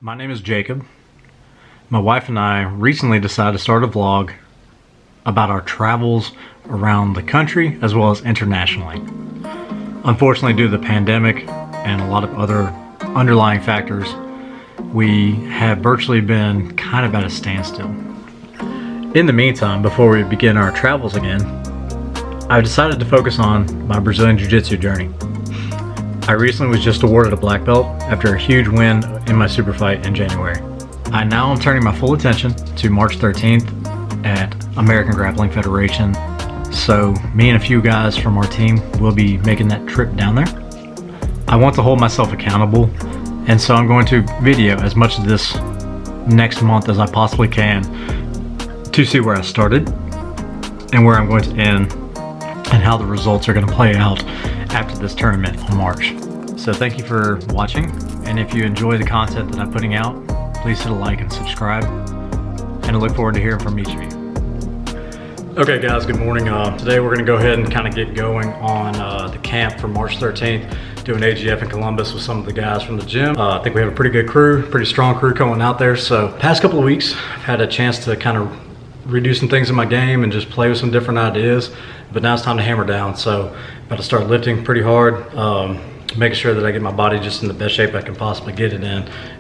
My name is Jacob. My wife and I recently decided to start a vlog about our travels around the country as well as internationally. Unfortunately, due to the pandemic and a lot of other underlying factors, we have virtually been kind of at a standstill. In the meantime, before we begin our travels again, I've decided to focus on my Brazilian Jiu-Jitsu journey. I recently was just awarded a black belt after a huge win in my super fight in January. I now am turning my full attention to March 13th at American Grappling Federation. So me and a few guys from our team will be making that trip down there. I want to hold myself accountable, and so I'm going to video as much of this next month as I possibly can to see where I started and where I'm going to end and how the results are going to play out after this tournament in March. So thank you for watching, and if you enjoy the content that I'm putting out, please hit a like and subscribe, and I look forward to hearing from each of you. Okay guys, good morning. Today we're going to go ahead and kind of get going on the camp for March 13th, doing AGF in Columbus with some of the guys from the gym. I think we have a pretty good crew, pretty strong crew coming out there. So past couple of weeks, I've had a chance to kind of redo some things in my game and just play with some different ideas, but now it's time to hammer down. So about to start lifting pretty hard, making sure that I get my body just in the best shape I can possibly get it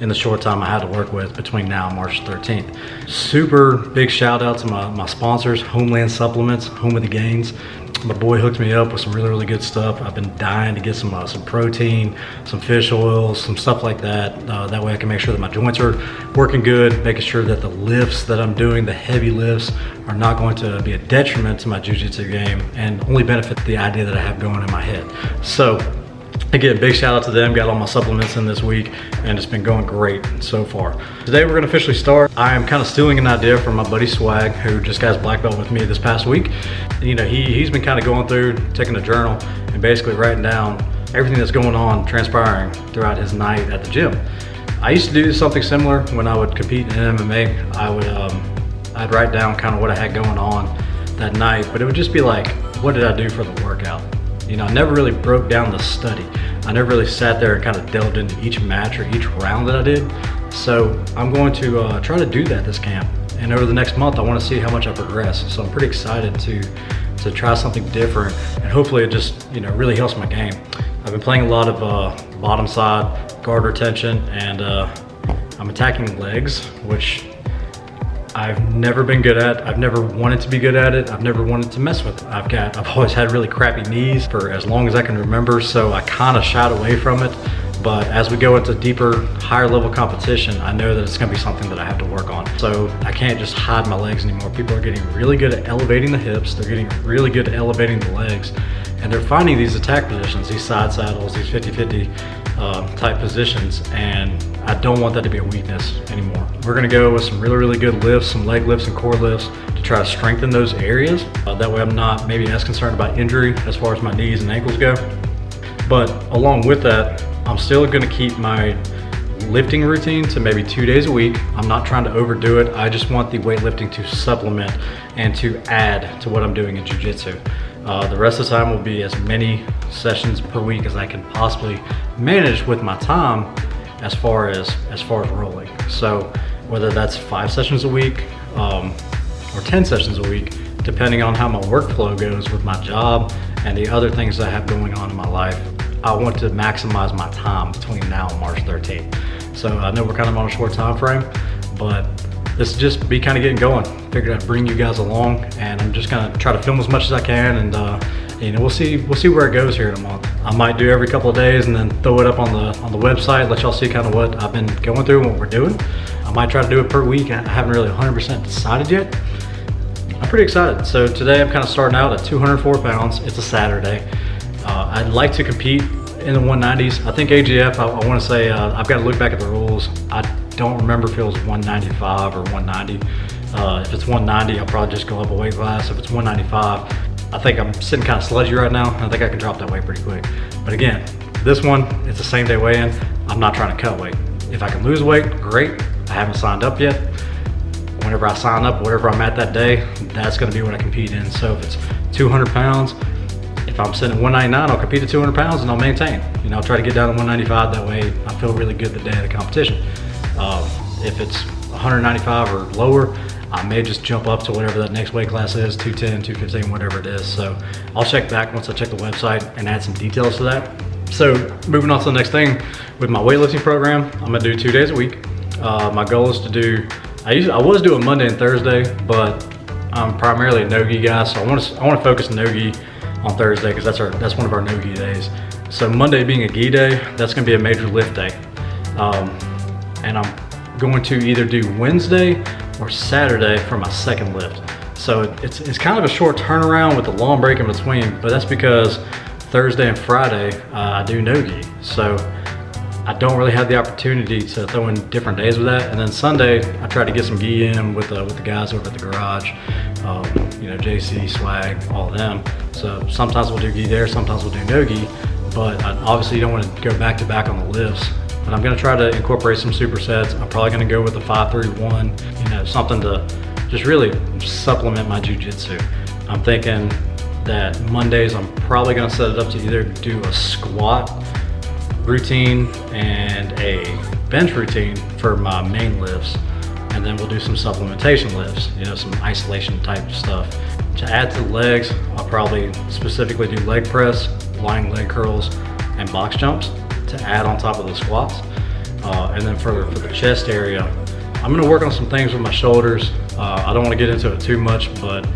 in the short time I had to work with between now and March 13th. Super big shout out to my sponsors, Homeland Supplements, Home of the Gains. My boy hooked me up with some really good stuff. I've been dying to get some protein, some fish oils, some stuff like that. That way I can make sure that my joints are working good, making sure that the lifts that I'm doing, the heavy lifts, are not going to be a detriment to my jiu-jitsu game and only benefit the idea that I have going in my head. So again, big shout out to them. Got all my supplements in this week and it's been going great so far. Today we're gonna officially start. I am kind of stealing an idea from my buddy Swag, who just got his black belt with me this past week. You know, he's been kind of going through, taking a journal and basically writing down everything that's going on, transpiring throughout his night at the gym. I used to do something similar when I would compete in MMA. I'd write down kind of what I had going on that night, but it would just be like, what did I do for the workout? You know, I never really broke down the study. I never really sat there and kind of delved into each match or each round that I did. So I'm going to try to do that this camp. And over the next month, I want to see how much I progress. So I'm pretty excited to try something different, and hopefully it just, you know, really helps my game. I've been playing a lot of bottom side, guard retention, and I'm attacking legs, which I've never been good at. I've never wanted to be good at it. I've never wanted to mess with it. I've always had really crappy knees for as long as I can remember, so I kind of shied away from it. But as we go into deeper, higher level competition, I know that it's gonna be something that I have to work on. So I can't just hide my legs anymore. People are getting really good at elevating the hips. They're getting really good at elevating the legs. And they're finding these attack positions, these side saddles, these 50-50 type positions, and I don't want that to be a weakness anymore. We're gonna go with some really good lifts, some leg lifts and core lifts to try to strengthen those areas. That way I'm not maybe as concerned about injury as far as my knees and ankles go. But along with that, I'm still gonna keep my lifting routine to maybe 2 days a week. I'm not trying to overdo it. I just want the weightlifting to supplement and to add to what I'm doing in jiu-jitsu. The rest of the time will be as many sessions per week as I can possibly manage with my time as far as rolling. So whether that's 5 sessions a week or 10 sessions a week, depending on how my workflow goes with my job and the other things I have going on in my life, I want to maximize my time between now and March 13th. So I know we're kind of on a short time frame, but this is just be kind of getting going. Figured I'd bring you guys along, and I'm just gonna try to film as much as I can, and you know, we'll see where it goes here in a month. I might do every couple of days and then throw it up on the website, let y'all see kind of what I've been going through and what we're doing. I might try to do it per week. I haven't really 100% decided yet. I'm pretty excited. So today I'm kind of starting out at 204 pounds. It's a Saturday. I'd like to compete in the 190s. I think AGF, I want to say, I've got to look back at the rules. I don't remember if it was 195 or 190. If it's 190, I'll probably just go up a weight class. If it's 195, I think I'm sitting kind of sludgy right now. I think I can drop that weight pretty quick. But again, this one, it's the same day weigh-in. I'm not trying to cut weight. If I can lose weight, great. I haven't signed up yet. Whenever I sign up, whatever I'm at that day, that's gonna be what I compete in. So if it's 200 pounds, if I'm sitting at 199, I'll compete at 200 pounds and I'll maintain. You know, I'll try to get down to 195. That way I feel really good the day of the competition. If it's 195 or lower, I may just jump up to whatever that next weight class is, 210, 215, whatever it is. So I'll check back once I check the website and add some details to that. So moving on to the next thing, with my weightlifting program, I'm gonna do 2 days a week. My goal is to do, I was doing Monday and Thursday, but I'm primarily a Nogi guy, so I want to focus Nogi on Thursday because that's one of our Nogi days. So Monday being a gi day, that's gonna be a major lift day. And I'm going to either do Wednesday or Saturday for my second lift. So it's kind of a short turnaround with the long break in between, but that's because Thursday and Friday I do Nogi. So I don't really have the opportunity to throw in different days with that. And then Sunday, I try to get some gi in with the guys over at the garage, you know, JC, Swag, all of them. So sometimes we'll do gi there, sometimes we'll do Nogi, but I obviously don't want to go back to back on the lifts. But I'm gonna try to incorporate some supersets. I'm probably gonna go with the 5-3-1, you know, something to just really supplement my jiu-jitsu. I'm thinking that Mondays, I'm probably gonna set it up to either do a squat routine and a bench routine for my main lifts. And then we'll do some supplementation lifts, you know, some isolation type stuff. To add to the legs, I'll probably specifically do leg press, lying leg curls, and box jumps to add on top of the squats. And then for the chest area, I'm gonna work on some things with my shoulders. I don't wanna get into it too much, but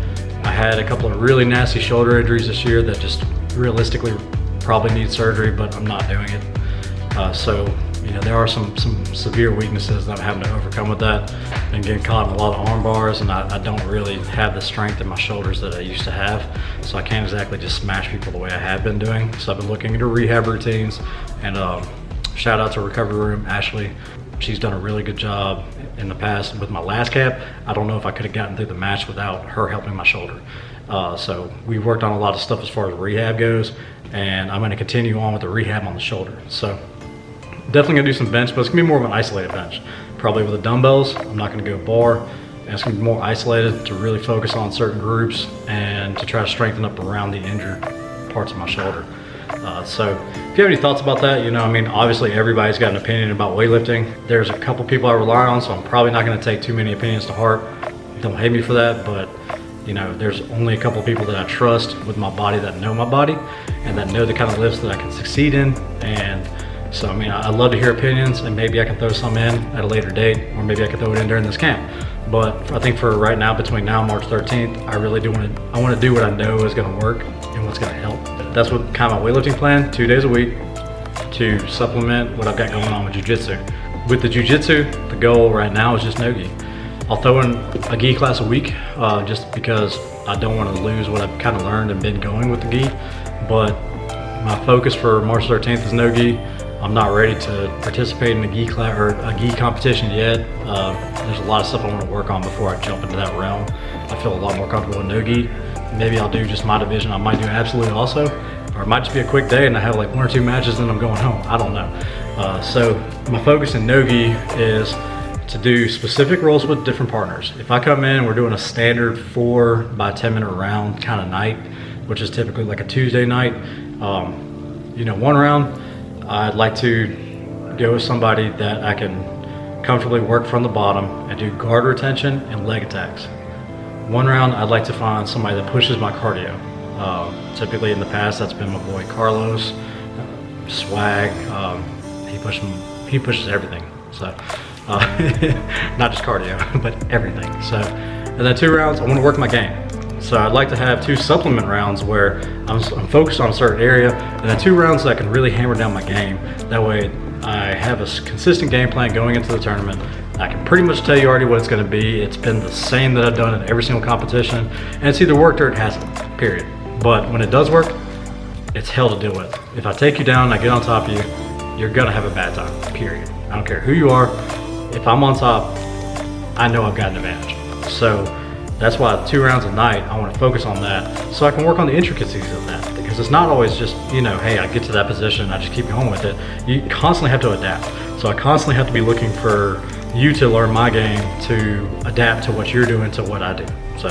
I had a couple of really nasty shoulder injuries this year that just realistically probably need surgery, but I'm not doing it. So, you know, there are some severe weaknesses that I'm having to overcome with that. And getting caught in a lot of arm bars, and I don't really have the strength in my shoulders that I used to have. So I can't exactly just smash people the way I have been doing. So I've been looking into rehab routines, and shout out to Recovery Room, Ashley. She's done a really good job in the past with my last cap. I don't know if I could have gotten through the match without her helping my shoulder. So we worked on a lot of stuff as far as rehab goes, and I'm gonna continue on with the rehab on the shoulder. So definitely gonna do some bench, but it's gonna be more of an isolated bench. Probably with the dumbbells. I'm not gonna go bar. And it's gonna be more isolated to really focus on certain groups and to try to strengthen up around the injured parts of my shoulder. So if you have any thoughts about that, you know, I mean, obviously everybody's got an opinion about weightlifting. There's a couple people I rely on, so I'm probably not gonna take too many opinions to heart. Don't hate me for that, but you know, there's only a couple people that I trust with my body that know my body and that know the kind of lifts that I can succeed in. And so, I mean, I'd love to hear opinions, and maybe I can throw some in at a later date, or maybe I can throw it in during this camp. But I think for right now, between now and March 13th, I really do want to do what I know is going to work and what's going to help. That's what kind of my weightlifting plan, 2 days a week to supplement what I've got going on with jiu-jitsu. With the jiu-jitsu, the goal right now is just Nogi. I'll throw in a gi class a week just because I don't want to lose what I've kind of learned and been going with the gi. But my focus for March 13th is Nogi. I'm not ready to participate in a gi class or a gi competition yet. There's a lot of stuff I want to work on before I jump into that realm. I feel a lot more comfortable in Nogi. Maybe I'll do just my division. I might do absolute also, or it might just be a quick day and I have like 1 or 2 matches and I'm going home. I don't know. So my focus in Nogi is to do specific rolls with different partners. If I come in and we're doing a standard 4 by 10 minute round kind of night, which is typically like a Tuesday night, you know, 1 round, I'd like to go with somebody that I can comfortably work from the bottom and do guard retention and leg attacks. 1 round, I'd like to find somebody that pushes my cardio. Typically in the past, that's been my boy Carlos, Swag. He pushes everything. So not just cardio, but everything. So, and then 2 rounds, I want to work my game. So I'd like to have 2 supplement rounds where I'm focused on a certain area, and then 2 rounds that I can really hammer down my game. That way I have a consistent game plan going into the tournament. I can pretty much tell you already what it's going to be. It's been the same that I've done in every single competition, and it's either worked or it hasn't, period. But when it does work, it's hell to deal with. If I take you down and I get on top of you, you're going to have a bad time, period. I don't care who you are. If I'm on top, I know I've got an advantage. So that's why 2 rounds a night, I want to focus on that so I can work on the intricacies of that, because it's not always just, you know, hey, I get to that position, I just keep going with it. You constantly have to adapt. So I constantly have to be looking for you to learn my game to adapt to what you're doing to what I do. So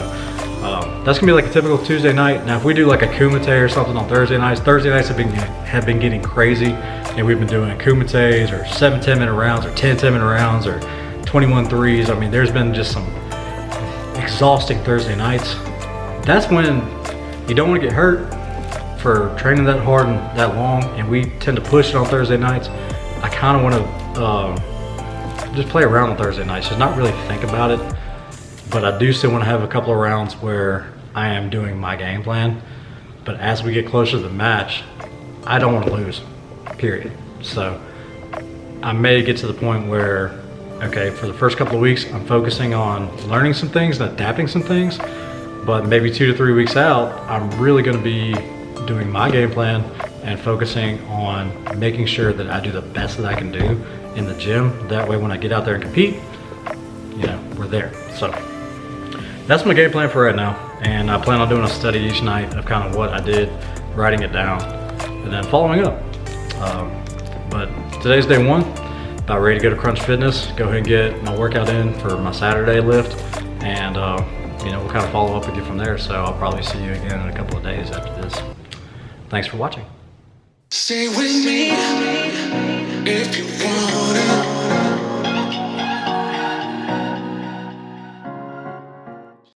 That's gonna be like a typical Tuesday night. Now if we do like a kumite or something on Thursday nights have been getting crazy, and we've been doing kumites or 7 10-minute rounds or 10 10-minute rounds or 21 threes. I mean, there's been just some exhausting Thursday nights. That's when you don't want to get hurt for training that hard and that long, and we tend to push it on Thursday nights. I kind of want to just play around on Thursday nights, just not really think about it. But I do still want to have a couple of rounds where I am doing my game plan. But as we get closer to the match, I don't want to lose, period. So I may get to the point where, okay, for the first couple of weeks, I'm focusing on learning some things and adapting some things. But maybe 2 to 3 weeks out, I'm really going to be doing my game plan and focusing on making sure that I do the best that I can do in the gym. That way when I get out there and compete, you know, we're there. So that's my game plan for right now. And I plan on doing a study each night of kind of what I did, writing it down, and then following up. But today's day 1, about ready to go to Crunch Fitness, go ahead and get my workout in for my Saturday lift. And you know, we'll kind of follow up with you from there. So I'll probably see you again in a couple of days after this. Thanks for watching. Stay with me if you wanna.